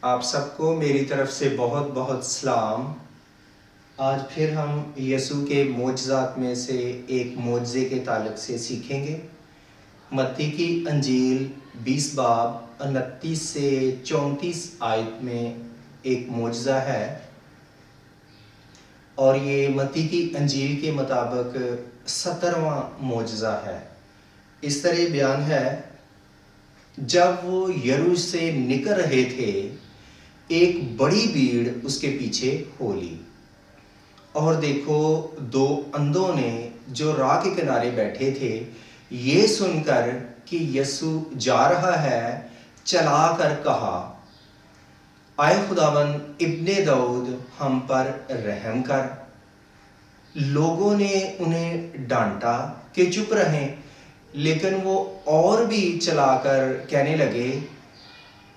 آپ سب کو میری طرف سے بہت بہت سلام۔ آج پھر ہم یسوع کے معجزات میں سے ایک معجزے کے تعلق سے سیکھیں گے۔ متی کی انجیل 20 باب 29 سے 34 آیت میں ایک معجزہ ہے، اور یہ متی کی انجیل کے مطابق 17واں معجزہ ہے۔ اس طرح بیان ہے، جب وہ یرو سے نکل رہے تھے، ایک بڑی بھیڑ اس کے پیچھے ہو لی، اور دیکھو 2 اندھوں نے جو راہ کے کنارے بیٹھے تھے، یہ سن کر کہ یسوع جا رہا ہے، چلا کر کہا، اے خداوند ابن داؤد ہم پر رحم کر۔ لوگوں نے انہیں ڈانٹا کہ چپ رہیں، لیکن وہ اور بھی چلا کر کہنے لگے،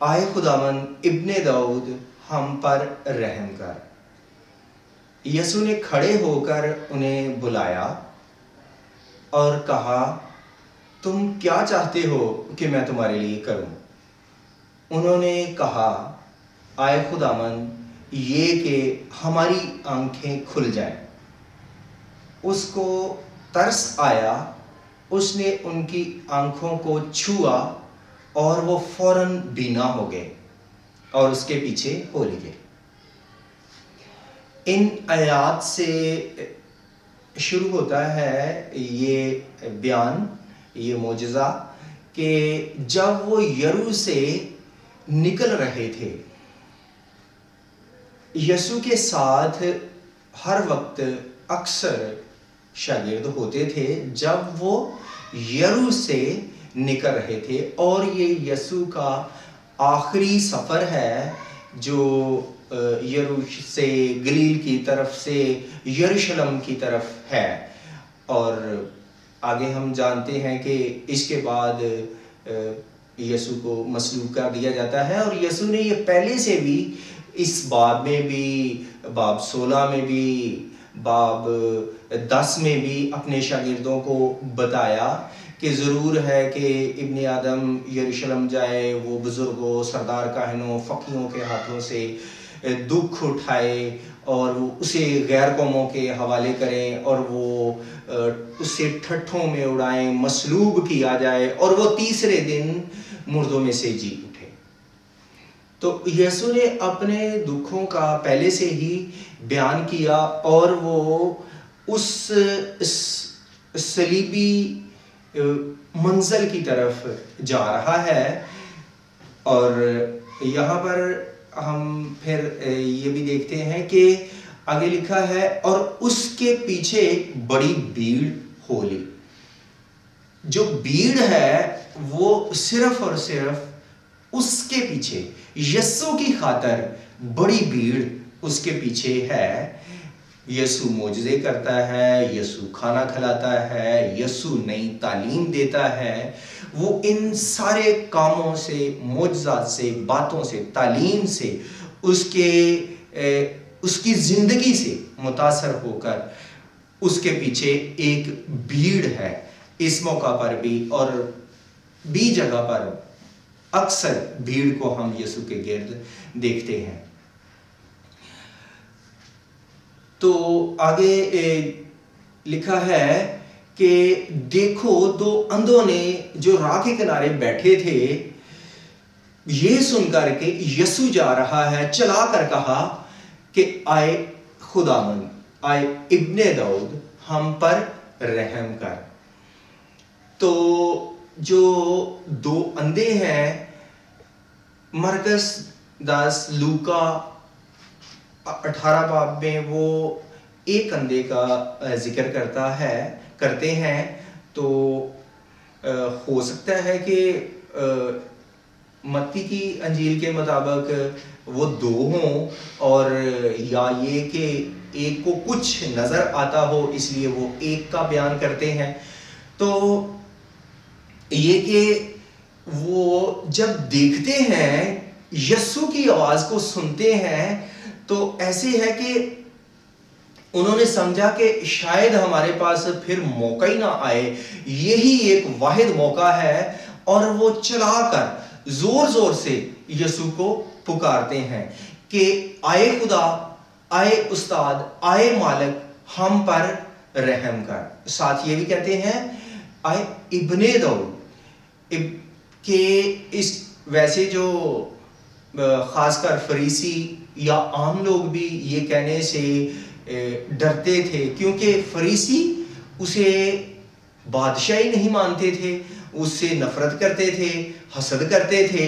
اے خداوند ابن داؤد ہم پر رحم کر۔ یسوع نے کھڑے ہو کر انہیں بلایا اور کہا، تم کیا چاہتے ہو کہ میں تمہارے لیے کروں؟ انہوں نے کہا، اے خداوند یہ کہ ہماری آنکھیں کھل جائیں۔ اس کو ترس آیا، اس نے ان کی آنکھوں کو چھوا اور وہ فوراً بینا ہو گئے اور اس کے پیچھے ہو لیے۔ ان آیات سے شروع ہوتا ہے یہ بیان، یہ معجزہ، کہ جب وہ یرو سے نکل رہے تھے، یسوع کے ساتھ ہر وقت اکثر شاگرد ہوتے تھے جب وہ یرو سے نکل رہے تھے، اور یہ یسوع کا آخری سفر ہے جو یرو سے گلیل کی طرف سے یروشلم کی طرف ہے۔ اور آگے ہم جانتے ہیں کہ اس کے بعد یسوع کو مصلوب کر دیا جاتا ہے، اور یسوع نے یہ پہلے سے بھی اس باب میں بھی، باب 16 میں بھی، باب 10 میں بھی اپنے شاگردوں کو بتایا کہ ضرور ہے کہ ابن آدم یروشلم جائے، وہ بزرگوں، سردار کاہنوں، فقیہوں کے ہاتھوں سے دکھ اٹھائے، اور وہ اسے غیر قوموں کے حوالے کریں، اور وہ اسے ٹھٹھوں میں اڑائیں، مصلوب کیا جائے، اور وہ تیسرے دن مردوں میں سے جی اٹھے۔ تو یسوع نے اپنے دکھوں کا پہلے سے ہی بیان کیا، اور وہ اس صلیبی منزل کی طرف جا رہا ہے۔ اور یہاں پر ہم پھر یہ بھی دیکھتے ہیں کہ آگے لکھا ہے، اور اس کے پیچھے بڑی بھیڑ ہو لی۔ جو بھیڑ ہے وہ صرف اور صرف اس کے پیچھے، یسوع کی خاطر بڑی بھیڑ اس کے پیچھے ہے۔ یسوع معجزے کرتا ہے، یسوع کھانا کھلاتا ہے، یسوع نئی تعلیم دیتا ہے۔ وہ ان سارے کاموں سے، معجزات سے، باتوں سے، تعلیم سے، اس کی زندگی سے متاثر ہو کر اس کے پیچھے ایک بھیڑ ہے۔ اس موقع پر بھی اور بھی جگہ پر اکثر بھیڑ کو ہم یسوع کے گرد دیکھتے ہیں۔ تو آگے لکھا ہے کہ دیکھو 2 اندھوں نے جو راہ کے کنارے بیٹھے تھے، یہ سن کر کہ یسوع جا رہا ہے، چلا کر کہا کہ اے خداوند، اے ابن داؤد ہم پر رحم کر۔ تو جو 2 اندھے ہیں، مرکز 10 لوکا 18 باب میں وہ ایک اندھے کا ذکر کرتے ہیں۔ تو ہو سکتا ہے کہ متی کی انجیل کے مطابق وہ 2 ہوں، اور یا یہ کہ ایک کو کچھ نظر آتا ہو، اس لیے وہ ایک کا بیان کرتے ہیں۔ تو یہ کہ وہ جب دیکھتے ہیں، یسوع کی آواز کو سنتے ہیں، تو ایسے ہے کہ انہوں نے سمجھا کہ شاید ہمارے پاس پھر موقع ہی نہ آئے، یہی ایک واحد موقع ہے، اور وہ چلا کر زور زور سے یسوع کو پکارتے ہیں کہ آئے خدا، آئے استاد، آئے مالک، ہم پر رحم کر۔ ساتھ یہ بھی کہتے ہیں آئے ابن داؤد، کہ اس ویسے جو خاص کر فریسی یا عام لوگ بھی یہ کہنے سے ڈرتے تھے، کیونکہ فریسی اسے بادشاہ ہی نہیں مانتے تھے، اس سے نفرت کرتے تھے، حسد کرتے تھے،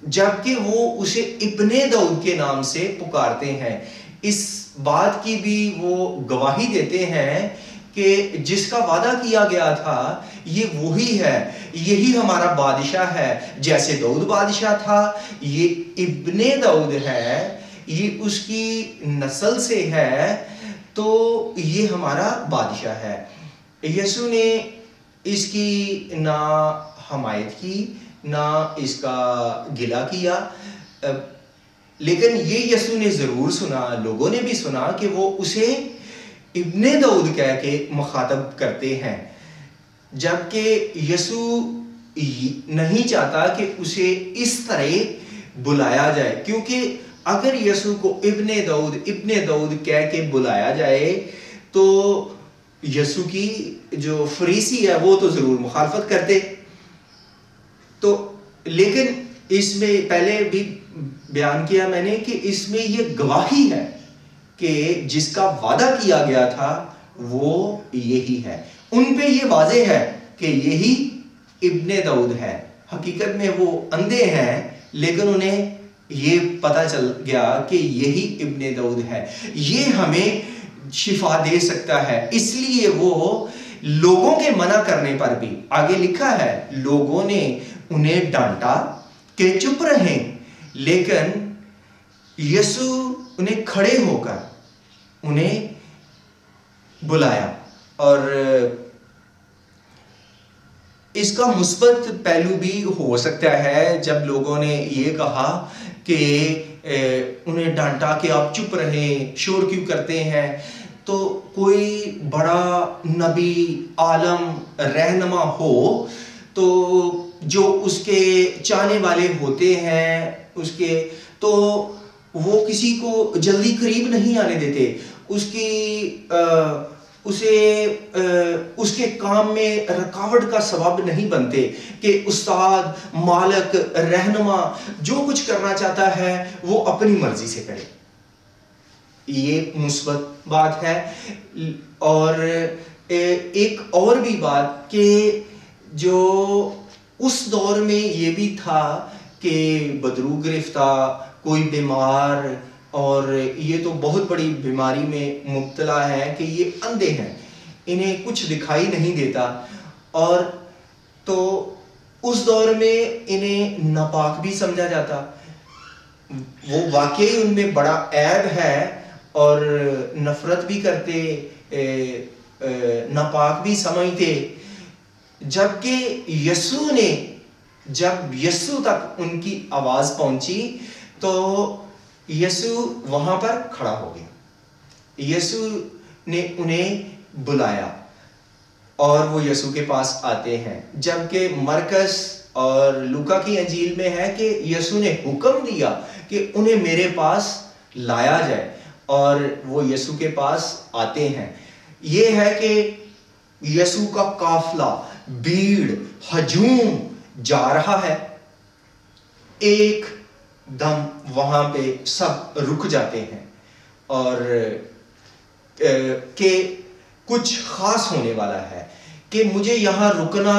جبکہ وہ اسے ابن داؤد کے نام سے پکارتے ہیں۔ اس بات کی بھی وہ گواہی دیتے ہیں کہ جس کا وعدہ کیا گیا تھا یہ وہی ہے، یہی ہمارا بادشاہ ہے، جیسے داؤد بادشاہ تھا، یہ ابن داؤد ہے، یہ اس کی نسل سے ہے، تو یہ ہمارا بادشاہ ہے۔ یسوع نے اس کی نہ حمایت کی، نہ اس کا گلہ کیا، لیکن یہ یسوع نے ضرور سنا، لوگوں نے بھی سنا کہ وہ اسے ابن داؤد کہہ کے مخاطب کرتے ہیں، جبکہ یسوع نہیں چاہتا کہ اسے اس طرح بلایا جائے، کیونکہ اگر یسوع کو ابن داؤد کہہ کے بلایا جائے تو یسوع کی جو فریسی ہے وہ تو ضرور مخالفت کرتے۔ تو لیکن اس میں پہلے بھی بیان کیا میں نے کہ اس میں یہ گواہی ہے کہ جس کا وعدہ کیا گیا تھا وہ یہی ہے۔ ان پہ یہ واضح ہے کہ یہی ابن داؤد ہے۔ حقیقت میں وہ اندھے ہیں، لیکن انہیں یہ پتہ چل گیا کہ یہی ابن داؤد ہے، یہ ہمیں شفا دے سکتا ہے۔ اس لیے وہ لوگوں کے منع کرنے پر بھی، آگے لکھا ہے لوگوں نے انہیں ڈانٹا کہ چپ رہیں، لیکن یسوع انہیں کھڑے ہو کر انہیں بلایا۔ اور اس کا مثبت پہلو بھی ہو سکتا ہے جب لوگوں نے یہ کہا کہ انہیں ڈانٹا کہ آپ چپ رہیں، شور کیوں کرتے ہیں، تو کوئی بڑا نبی، عالم، رہنما ہو تو جو اس کے چاہنے والے ہوتے ہیں اس کے، تو وہ کسی کو جلدی قریب نہیں آنے دیتے، اس کے کام میں رکاوٹ کا سبب نہیں بنتے کہ استاد، مالک، رہنما جو کچھ کرنا چاہتا ہے وہ اپنی مرضی سے کرے۔ یہ مثبت بات ہے۔ اور ایک اور بھی بات کہ جو اس دور میں یہ بھی تھا کہ بدرو گرفتہ، کوئی بیمار، اور یہ تو بہت بڑی بیماری میں مبتلا ہے کہ یہ اندھے ہیں، انہیں کچھ دکھائی نہیں دیتا، اور تو اس دور میں انہیں ناپاک بھی سمجھا جاتا۔ وہ واقعی ان میں بڑا عیب ہے اور نفرت بھی کرتے، ناپاک بھی سمجھتے، جبکہ یسوع نے، جب یسوع تک ان کی آواز پہنچی تو یسوع وہاں پر کھڑا ہو گیا، یسوع نے انہیں بلایا اور وہ یسوع کے پاس آتے ہیں۔ جبکہ مرکز اور لوکا کی انجیل میں ہے کہ یسوع نے حکم دیا کہ انہیں میرے پاس لایا جائے، اور وہ یسوع کے پاس آتے ہیں۔ یہ ہے کہ یسوع کا قافلہ، بھیڑ، ہجوم جا رہا ہے، ایک دم وہاں پہ سب رک جاتے ہیں، اور کہ کچھ خاص ہونے والا ہے، کہ مجھے یہاں رکنا،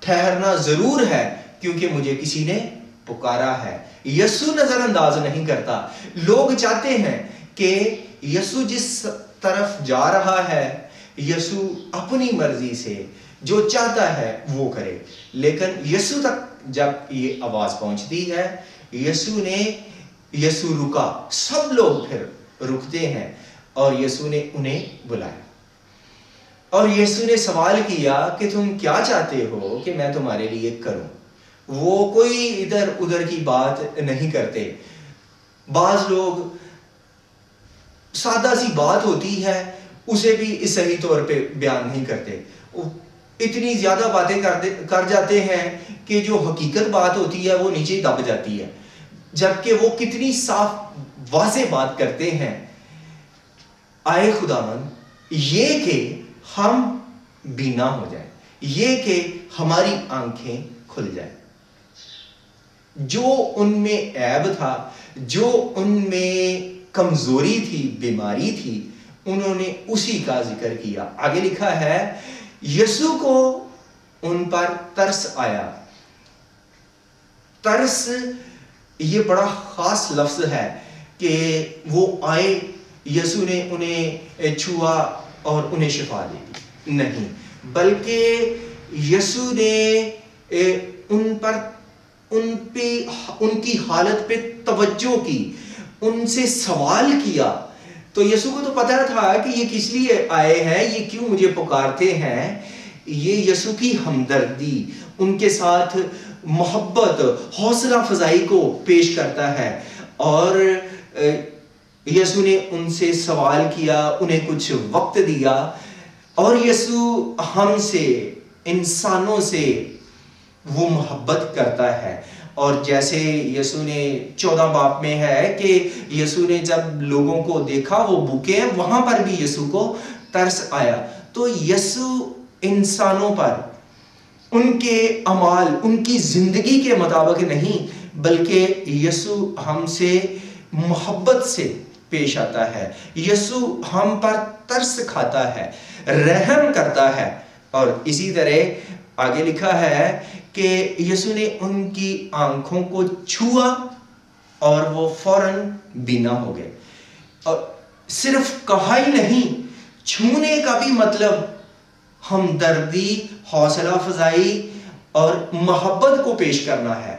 ٹھہرنا ضرور ہے کیونکہ مجھے کسی نے پکارا ہے۔ یسوع نظر انداز نہیں کرتا۔ لوگ چاہتے ہیں کہ یسوع جس طرف جا رہا ہے، یسوع اپنی مرضی سے جو چاہتا ہے وہ کرے، لیکن یسوع تک جب یہ آواز پہنچتی ہے، یسوع رکا، سب لوگ پھر رکتے ہیں، اور یسوع نے انہیں بلایا، اور یسوع نے سوال کیا کہ تم کیا چاہتے ہو کہ میں تمہارے لیے کروں۔ وہ کوئی ادھر ادھر کی بات نہیں کرتے۔ بعض لوگ سادہ سی بات ہوتی ہے اسے بھی صحیح طور پہ بیان نہیں کرتے، اتنی زیادہ باتیں کر جاتے ہیں کہ جو حقیقت بات ہوتی ہے وہ نیچے دب جاتی ہے۔ جبکہ وہ کتنی صاف واضح بات کرتے ہیں، آئے خداوند یہ کہ ہم بینا ہو جائیں، یہ کہ ہماری آنکھیں کھل جائیں۔ جو ان میں عیب تھا، جو ان میں کمزوری تھی، بیماری تھی، انہوں نے اسی کا ذکر کیا۔ آگے لکھا ہے یسوع کو ان پر ترس آیا۔ ترس یہ بڑا خاص لفظ ہے کہ وہ آئے، یسوع نے انہیں چھوا اور انہیں شفا دے دی، نہیں، بلکہ یسوع نے ان کی حالت پہ توجہ کی، ان سے سوال کیا۔ تو یسوع کو تو پتہ تھا کہ یہ کس لیے آئے ہیں، یہ کیوں مجھے پکارتے ہیں۔ یہ یسوع کی ہمدردی، ان کے ساتھ محبت، حوصلہ افزائی کو پیش کرتا ہے۔ اور یسوع نے ان سے سوال کیا، انہیں کچھ وقت دیا، اور یسوع ہم سے، انسانوں سے وہ محبت کرتا ہے۔ اور جیسے یسوع نے 14 باب میں ہے کہ یسوع نے جب لوگوں کو دیکھا وہ بھوکے ہیں، وہاں پر بھی یسوع کو ترس آیا۔ تو یسوع انسانوں پر ان کے اعمال، ان کی زندگی کے مطابق نہیں، بلکہ یسوع ہم سے محبت سے پیش آتا ہے۔ یسوع ہم پر ترس کھاتا ہے، رحم کرتا ہے۔ اور اسی طرح آگے لکھا ہے کہ یسوع نے ان کی آنکھوں کو چھوا اور وہ فوراً بینا ہو گئے۔ اور صرف کہا ہی نہیں، چھونے کا بھی مطلب ہمدردی، حوصلہ افزائی اور محبت کو پیش کرنا ہے۔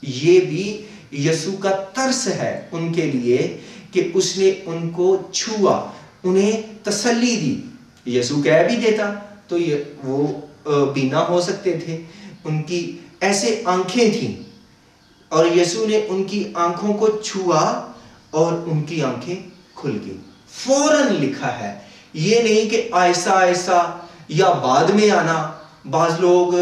یہ بھی یسوع کا ترس ہے ان کے لیے کہ اس نے ان کو چھوا، انہیں تسلی دی۔ یسوع کہہ بھی دیتا تو وہ بینا ہو سکتے تھے، ان کی ایسے آنکھیں تھیں، اور یسوع نے ان کی آنکھوں کو چھوا اور ان کی آنکھیں کھل گئی۔ فوراً لکھا ہے، یہ نہیں کہ آہستہ آہستہ یا بعد میں آنا۔ بعض لوگ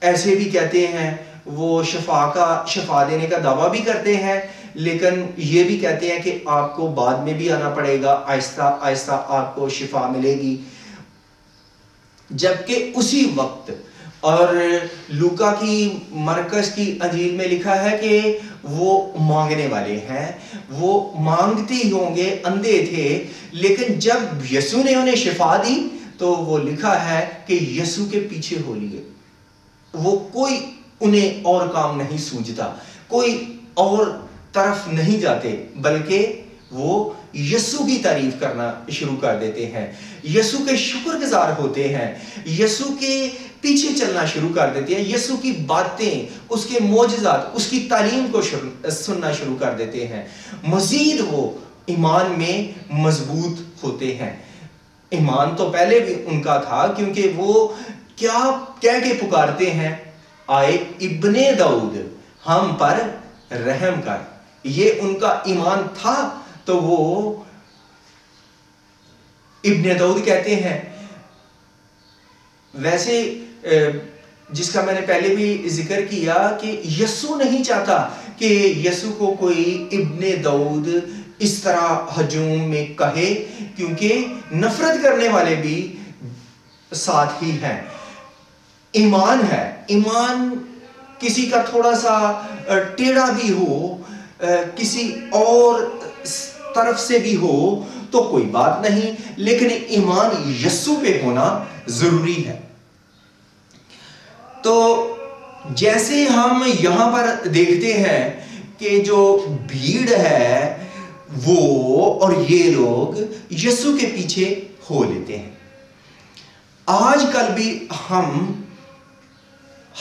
ایسے بھی کہتے ہیں، وہ شفا دینے کا دعویٰ بھی کرتے ہیں، لیکن یہ بھی کہتے ہیں کہ آپ کو بعد میں بھی آنا پڑے گا، آہستہ آہستہ آپ کو شفا ملے گی، جبکہ اسی وقت۔ اور لوکا کی مرکز کی انجیل میں لکھا ہے کہ وہ مانگنے والے ہیں، وہ مانگتے ہی ہوں گے، اندھے تھے، لیکن جب یسوع نے انہیں شفا دی تو وہ لکھا ہے کہ یسوع کے پیچھے ہو لیے۔ وہ کوئی انہیں اور کام نہیں سوجتا، کوئی اور طرف نہیں جاتے، بلکہ وہ یسوع کی تعریف کرنا شروع کر دیتے ہیں، یسوع کے شکر گزار ہوتے ہیں، یسوع کے پیچھے چلنا شروع کر دیتے ہیں، یسوع کی باتیں، اس کے معجزات، اس کی تعلیم کو سننا شروع کر دیتے ہیں۔ مزید وہ ایمان میں مضبوط ہوتے ہیں۔ ایمان تو پہلے بھی ان کا تھا، کیونکہ وہ کیا کہہ کے پکارتے ہیں، آئے ابن داؤد ہم پر رحم کر۔ یہ ان کا ایمان تھا، تو وہ ابن داؤد کہتے ہیں۔ ویسے جس کا میں نے پہلے بھی ذکر کیا کہ یسوع نہیں چاہتا کہ یسوع کو کوئی ابن داؤد اس طرح ہجوم میں کہے، کیونکہ نفرت کرنے والے بھی ساتھ ہی ہیں۔ ایمان ہے، ایمان کسی کا تھوڑا سا ٹیڑھا بھی ہو، کسی اور طرف سے بھی ہو تو کوئی بات نہیں، لیکن ایمان یسوع پہ ہونا ضروری ہے۔ تو جیسے ہم یہاں پر دیکھتے ہیں کہ جو بھیڑ ہے وہ اور یہ لوگ یسوع کے پیچھے ہو لیتے ہیں۔ آج کل بھی ہم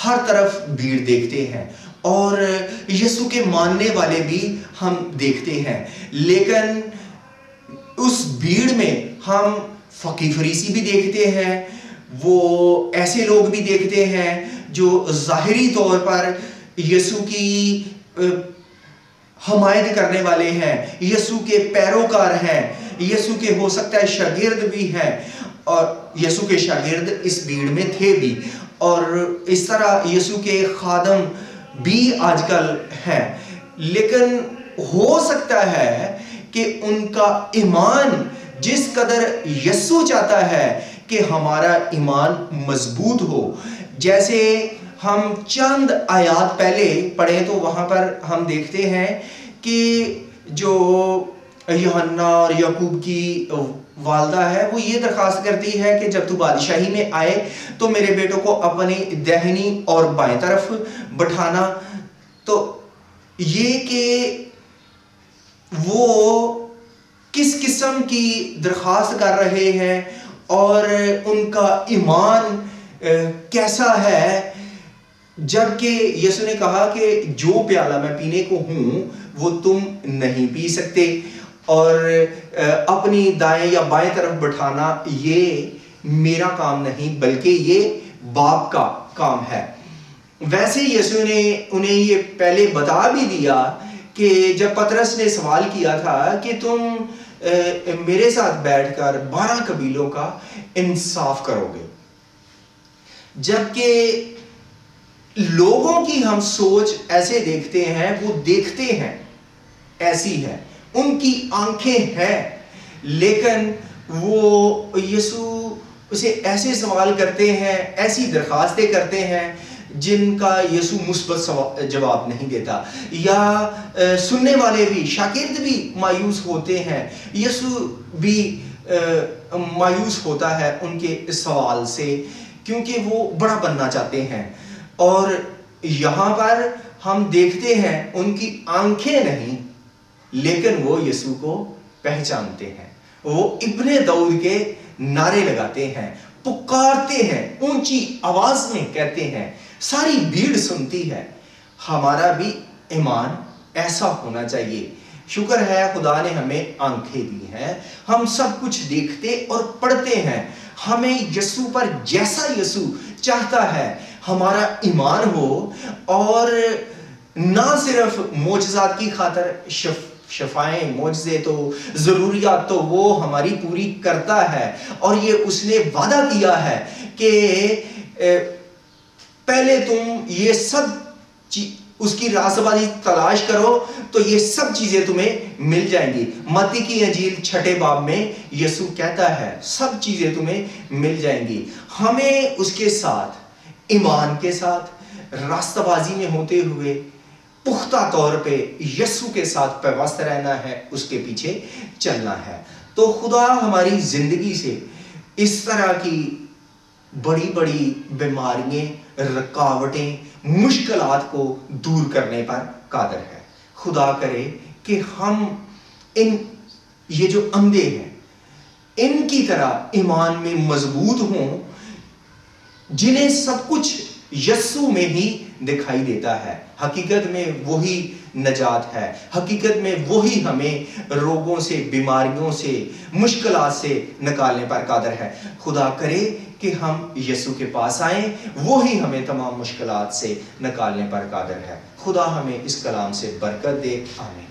ہر طرف بھیڑ دیکھتے ہیں، اور یسوع کے ماننے والے بھی ہم دیکھتے ہیں، لیکن اس بھیڑ میں ہم فقیر فریسی بھی دیکھتے ہیں، وہ ایسے لوگ بھی دیکھتے ہیں جو ظاہری طور پر یسوع کی حمایت کرنے والے ہیں، یسوع کے پیروکار ہیں، یسوع کے ہو سکتا ہے شاگرد بھی ہیں، اور یسوع کے شاگرد اس بھیڑ میں تھے بھی، اور اس طرح یسوع کے خادم بھی آج کل ہیں، لیکن ہو سکتا ہے کہ ان کا ایمان جس قدر یسوع چاہتا ہے کہ ہمارا ایمان مضبوط ہو. جیسے ہم چند آیات پہلے پڑھیں تو وہاں پر ہم دیکھتے ہیں کہ جو یوحنا اور یعقوب کی والدہ ہے وہ یہ درخواست کرتی ہے کہ جب تو بادشاہی میں آئے تو میرے بیٹوں کو اپنی دہنی اور بائیں طرف بٹھانا. تو یہ کہ وہ کس قسم کی درخواست کر رہے ہیں اور ان کا ایمان کیسا ہے، جبکہ یسوع نے کہا کہ جو پیالہ میں پینے کو ہوں وہ تم نہیں پی سکتے، اور اپنی دائیں یا بائیں طرف بٹھانا یہ میرا کام نہیں بلکہ یہ باپ کا کام ہے. ویسے یسوع نے انہیں یہ پہلے بتا بھی دیا کہ جب پطرس نے سوال کیا تھا کہ تم میرے ساتھ بیٹھ کر 12 قبیلوں کا انصاف کرو گے، جبکہ لوگوں کی ہم سوچ ایسے دیکھتے ہیں، وہ دیکھتے ہیں ایسی ہے، ان کی آنکھیں ہیں، لیکن وہ یسوع اسے ایسے سوال کرتے ہیں، ایسی درخواستیں کرتے ہیں جن کا یسوع مثبت جواب نہیں دیتا، یا سننے والے بھی، شاگرد بھی مایوس ہوتے ہیں. یسوع بھی مایوس ہوتا ہے ان کے سوال سے، کیونکہ وہ بڑا بننا چاہتے ہیں. اور یہاں پر ہم دیکھتے ہیں ان کی آنکھیں نہیں، لیکن وہ یسوع کو پہچانتے ہیں. وہ ابن داؤد کے نعرے لگاتے ہیں، پکارتے ہیں، اونچی آواز میں کہتے ہیں، ساری بھیڑ سنتی ہے. ہمارا بھی ایمان ایسا ہونا چاہیے. شکر ہے خدا نے ہمیں آنکھیں دی ہیں، ہم سب کچھ دیکھتے اور پڑھتے ہیں. ہمیں یسوع پر جیسا یسوع چاہتا ہے ہمارا ایمان ہو، اور نہ صرف معجزات کی خاطر شفائیں، معجزے تو ضروریات تو وہ ہماری پوری کرتا ہے، اور یہ اس نے وعدہ کیا ہے کہ پہلے تم یہ سب اس کی رازبازی تلاش کرو تو یہ سب چیزیں تمہیں مل جائیں گی. متی کی انجیل 6 باب میں یسوع کہتا ہے سب چیزیں تمہیں مل جائیں گی. ہمیں اس کے ساتھ، ایمان کے ساتھ، راستہ بازی میں ہوتے ہوئے پختہ طور پہ یسوع کے ساتھ پیوست رہنا ہے، اس کے پیچھے چلنا ہے. تو خدا ہماری زندگی سے اس طرح کی بڑی بڑی بیماریاں، رکاوٹیں، مشکلات کو دور کرنے پر قادر ہے. خدا کرے کہ ہم یہ جو اندھے ہیں ان کی طرح ایمان میں مضبوط ہوں، جنہیں سب کچھ یسوع میں ہی دکھائی دیتا ہے. حقیقت میں وہی نجات ہے، حقیقت میں وہی ہمیں روگوں سے، بیماریوں سے، مشکلات سے نکالنے پر قادر ہے. خدا کرے کہ ہم یسوع کے پاس آئیں، وہی ہمیں تمام مشکلات سے نکالنے پر قادر ہے. خدا ہمیں اس کلام سے برکت دے. آمین.